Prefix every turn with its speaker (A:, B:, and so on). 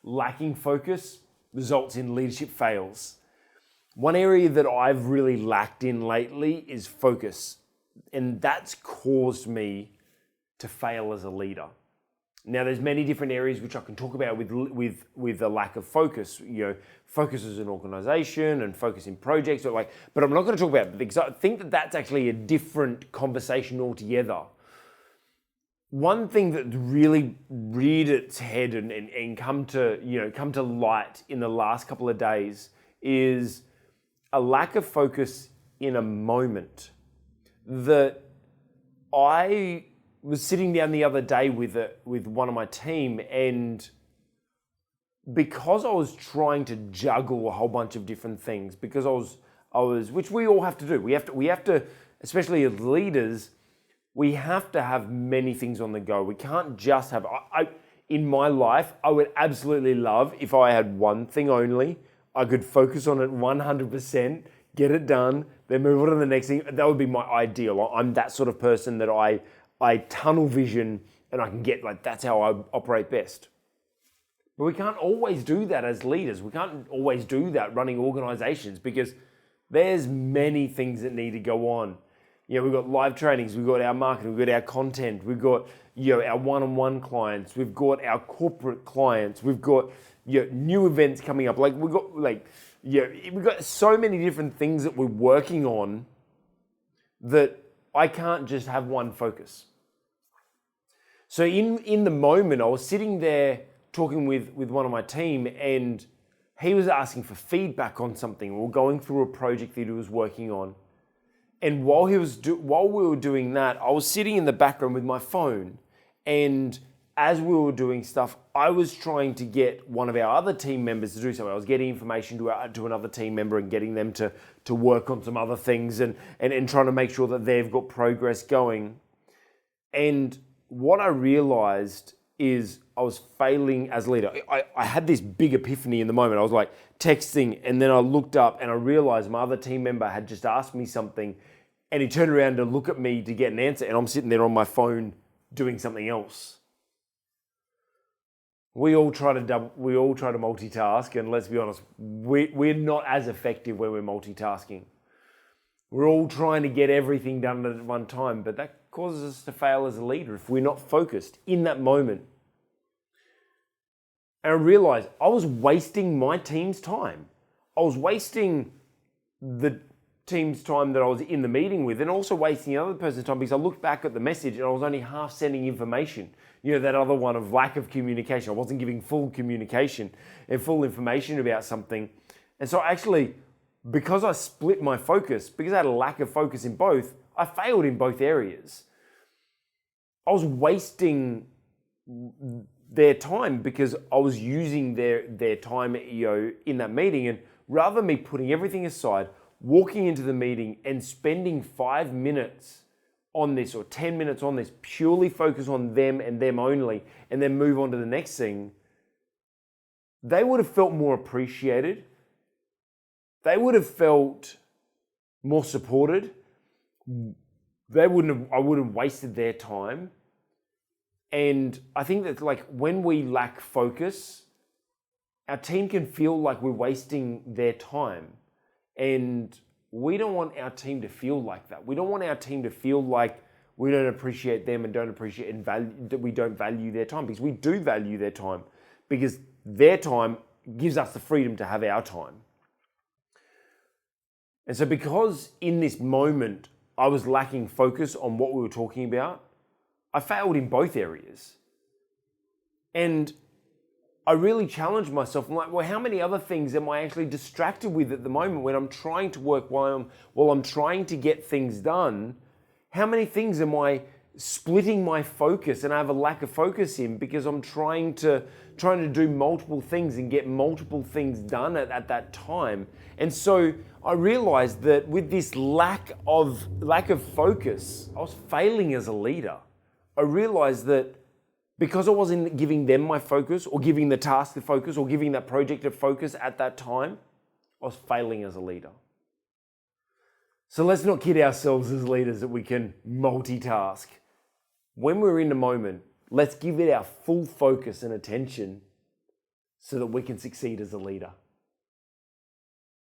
A: lacking focus results in leadership fails. One area that I've really lacked in lately is focus. And that's caused me to fail as a leader. Now, there's many different areas which I can talk about with a lack of focus. Focus as an organization and focus in projects, but I'm not going to talk about it because I think that that's actually a different conversation altogether. One thing that really reared its head and come to light in the last couple of days is a lack of focus in a moment. That I was sitting down the other day with one of my team, and because I was trying to juggle a whole bunch of different things, because I was, which we all have to do. We have to, especially as leaders, we have to have many things on the go. We can't just have. In my life, I would absolutely love if I had one thing only. I could focus on it 100%, get it done, then move on to the next thing. That would be my ideal. I'm that sort of person that I tunnel vision and I can get that's how I operate best. But we can't always do that as leaders. We can't always do that running organizations because there's many things that need to go on. We've got live trainings, we've got our marketing, we've got our content, we've got our one-on-one clients, we've got our corporate clients, we've got new events coming up. We've got so many different things that we're working on that I can't just have one focus. So in the moment, I was sitting there talking with one of my team, and he was asking for feedback on something. We're going through a project that he was working on. And while we were doing that, I was sitting in the background with my phone. And as we were doing stuff, I was trying to get one of our other team members to do something. I was getting information to another team member and getting them to work on some other things and trying to make sure that they've got progress going. And what I realized is I was failing as a leader. I had this big epiphany in the moment. I was texting, and then I looked up and I realized my other team member had just asked me something, and he turned around to look at me to get an answer, and I'm sitting there on my phone doing something else. We all try to multitask, and let's be honest, we're not as effective when we're multitasking. We're all trying to get everything done at one time, but that causes us to fail as a leader if we're not focused in that moment. And I realized I was wasting my team's time. I was wasting the team's time that I was in the meeting with, and also wasting the other person's time because I looked back at the message and I was only half sending information. That other one of lack of communication. I wasn't giving full communication and full information about something. And so actually, because I split my focus, because I had a lack of focus in both, I failed in both areas. I was wasting their time because I was using their time in that meeting, and rather than me putting everything aside, walking into the meeting and spending 5 minutes on this or 10 minutes on this, purely focus on them and them only, and then move on to the next thing, they would have felt more appreciated. They would have felt more supported. I wouldn't have wasted their time. And I think that when we lack focus, our team can feel like we're wasting their time. And we don't want our team to feel like that. We don't want our team to feel like we don't appreciate them and don't appreciate and value, that we don't value their time, because we do value their time, because their time gives us the freedom to have our time. And so because in this moment I was lacking focus on what we were talking about, I failed in both areas. And I really challenged myself. I'm like, well, how many other things am I actually distracted with at the moment when I'm trying to work while I'm trying to get things done? How many things am I splitting my focus and I have a lack of focus in because I'm trying to do multiple things and get multiple things done at that time? And so I realized that with this lack of focus, I was failing as a leader. I realized that because I wasn't giving them my focus, or giving the task the focus, or giving that project a focus at that time, I was failing as a leader. So let's not kid ourselves as leaders that we can multitask. When we're in the moment, let's give it our full focus and attention so that we can succeed as a leader.